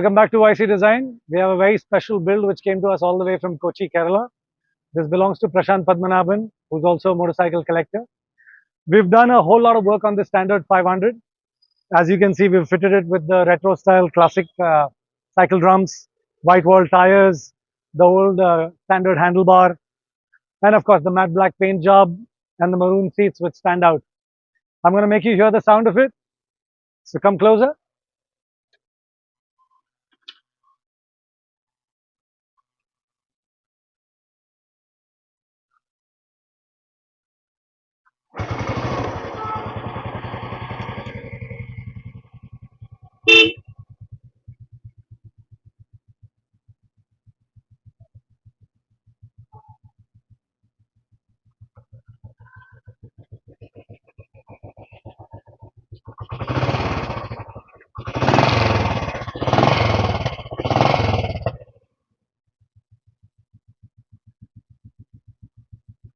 Welcome back to YC Design. We have a very special build which came to us all the way from Kochi, Kerala. This belongs to Prashant Padmanabhan, who's also a motorcycle collector. We've done a whole lot of work on the standard 500. As you can see, we've fitted it with the retro style classic cycle drums, white wall tires, the old standard handlebar, and of course the matte black paint job and the maroon seats which stand out. I'm going to make you hear the sound of it. So come closer.